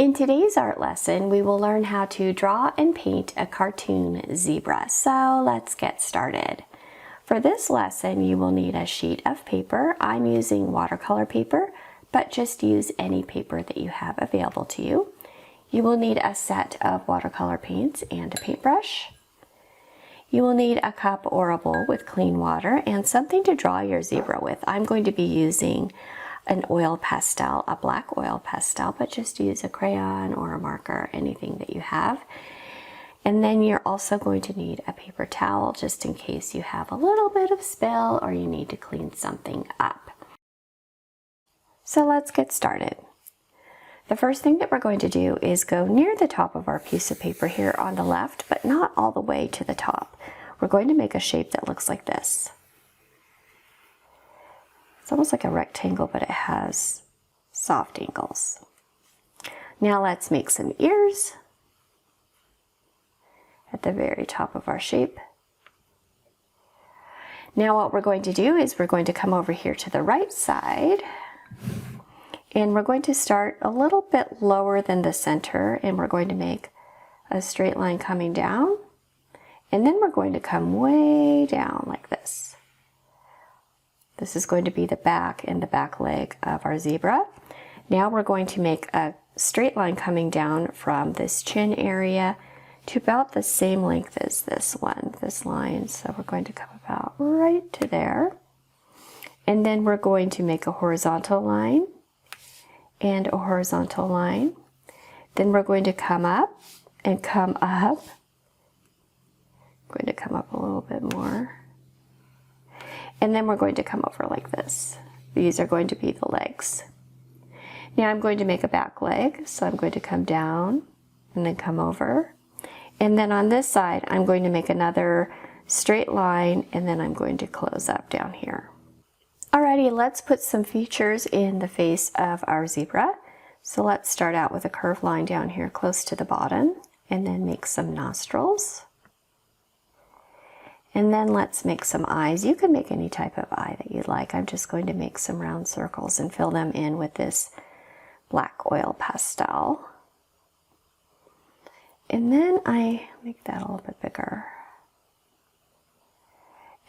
In today's art lesson, we will learn how to draw and paint a cartoon zebra. So let's get started. For this lesson, you will need a sheet of paper. I'm using watercolor paper, but just use any paper that you have available to you. You will need a set of watercolor paints and a paintbrush. You will need a cup or a bowl with clean water and something to draw your zebra with. I'm going to be using an oil pastel, a black oil pastel, but just use a crayon or a marker, anything that you have. And then you're also going to need a paper towel just in case you have a little bit of spill or you need to clean something up. So let's get started. The first thing that we're going to do is go near the top of our piece of paper here on the left, but not all the way to the top. We're going to make a shape that looks like this. It's almost like a rectangle, but it has soft angles. Now let's make some ears at the very top of our shape. Now what we're going to do is we're going to come over here to the right side and we're going to start a little bit lower than the center and we're going to make a straight line coming down and then we're going to come way down like this. This is going to be the back and the back leg of our zebra. Now we're going to make a straight line coming down from this chin area to about the same length as this line. So we're going to come about right to there. And then we're going to make a horizontal line and a horizontal line. Then we're going to come up and come up. I'm going to come up a little bit more. And then we're going to come over like this. These are going to be the legs. Now I'm going to make a back leg, so I'm going to come down and then come over. And then on this side, I'm going to make another straight line and then I'm going to close up down here. Alrighty, let's put some features in the face of our zebra. So let's start out with a curved line down here close to the bottom and then make some nostrils. And then let's make some eyes. You can make any type of eye that you'd like. I'm just going to make some round circles and fill them in with this black oil pastel. And then I make that a little bit bigger.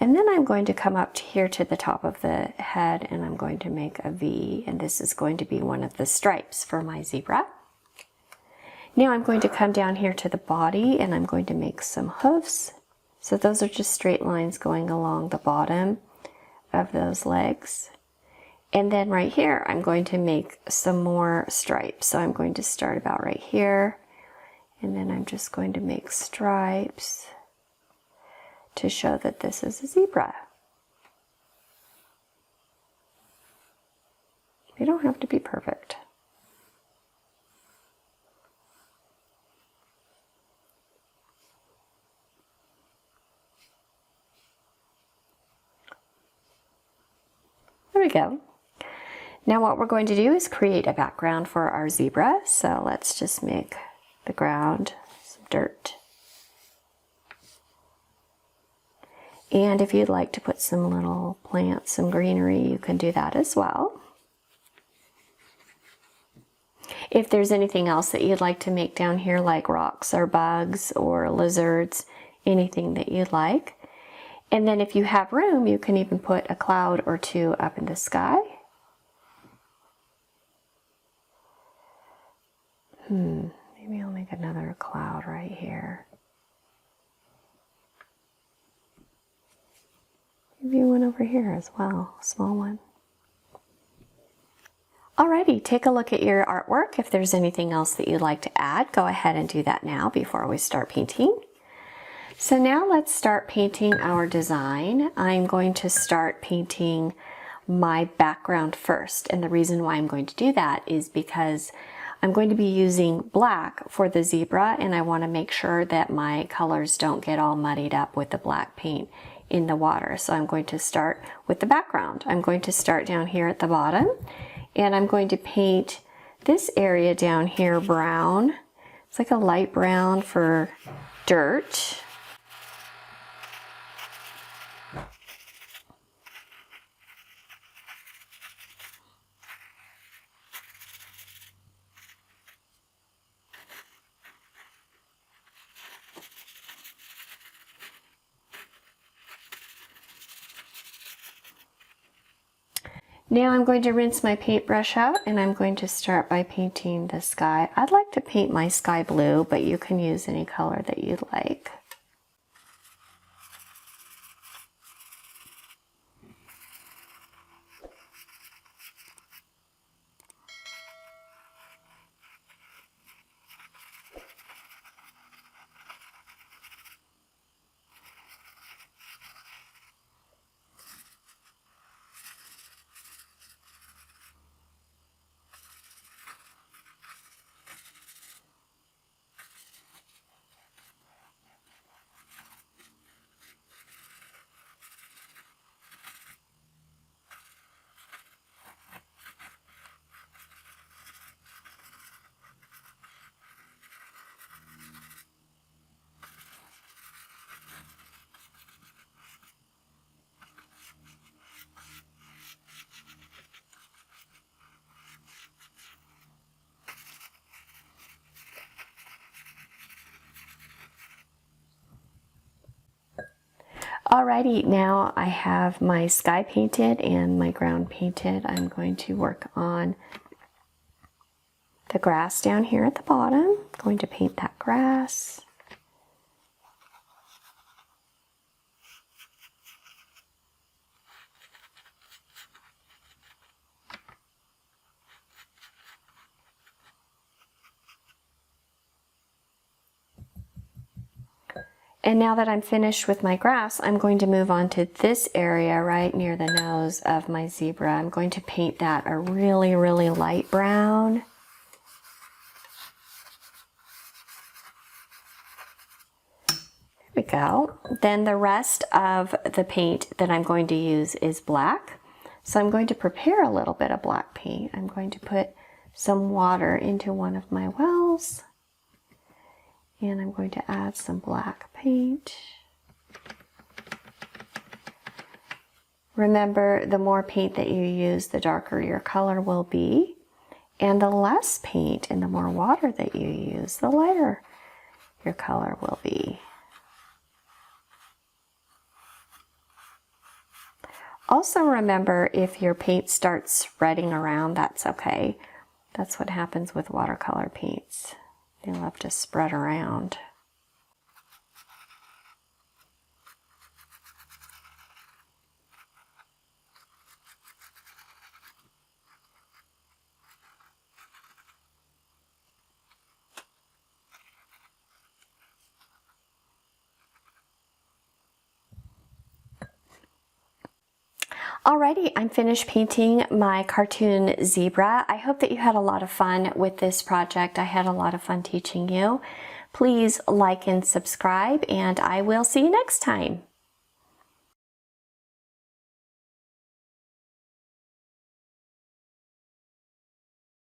And then I'm going to come up here to the top of the head and I'm going to make a V, and this is going to be one of the stripes for my zebra. Now I'm going to come down here to the body and I'm going to make some hoofs. So those are just straight lines going along the bottom of those legs. And then right here, I'm going to make some more stripes. So I'm going to start about right here. And then I'm just going to make stripes to show that this is a zebra. They don't have to be perfect. There we go. Now what we're going to do is create a background for our zebra. So let's just make the ground some dirt. And if you'd like to put some little plants, some greenery, you can do that as well. If there's anything else that you'd like to make down here, like rocks or bugs or lizards, anything that you'd like. And then if you have room, you can even put a cloud or two up in the sky. Maybe I'll make another cloud right here. Maybe one over here as well, a small one. Alrighty, take a look at your artwork. If there's anything else that you'd like to add, go ahead and do that now before we start painting. So now let's start painting our design. I'm going to start painting my background first. And the reason why I'm going to do that is because I'm going to be using black for the zebra and I want to make sure that my colors don't get all muddied up with the black paint in the water. So I'm going to start with the background. I'm going to start down here at the bottom and I'm going to paint this area down here brown. It's like a light brown for dirt. Now I'm going to rinse my paintbrush out and I'm going to start by painting the sky. I'd like to paint my sky blue, but you can use any color that you'd like. Alrighty, now I have my sky painted and my ground painted. I'm going to work on the grass down here at the bottom. I'm going to paint that grass. And now that I'm finished with my grass, I'm going to move on to this area right near the nose of my zebra. I'm going to paint that a really, really light brown. There we go. Then the rest of the paint that I'm going to use is black. So I'm going to prepare a little bit of black paint. I'm going to put some water into one of my wells. And I'm going to add some black paint. Remember, the more paint that you use, the darker your color will be. And the less paint and the more water that you use, the lighter your color will be. Also remember, if your paint starts spreading around, that's okay. That's what happens with watercolor paints. They love to spread around. Alrighty, I'm finished painting my cartoon zebra. I hope that you had a lot of fun with this project. I had a lot of fun teaching you. Please like and subscribe, and I will see you next time.